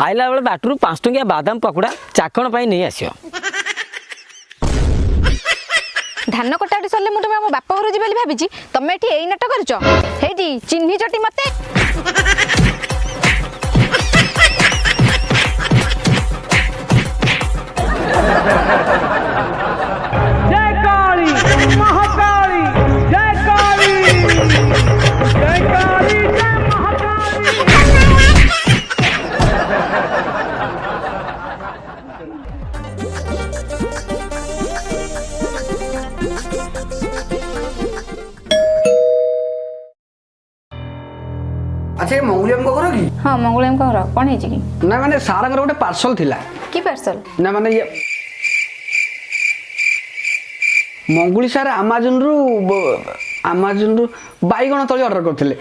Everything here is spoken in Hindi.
आइला बेले बाटरू 5 टंकिया बादाम पकोड़ा चाकण पाई नहीं आसियो। धान कटाटी सरले मु तुम बापा घर जी भाभी तमें ये एई नाटक करछ हेटी चिन्ही चटी मते जय काली महाकाली जय काली जय काली जय महाकाली। अच्छा ये मंगुलियम को घर कि? हाँ मंगलम घर कौन है कि ना माने सारंगर गोटे पार्सल थिला की पार्सल ना माने ये मंगुली सार अमेजन रु बैगण तली ऑर्डर करथिले।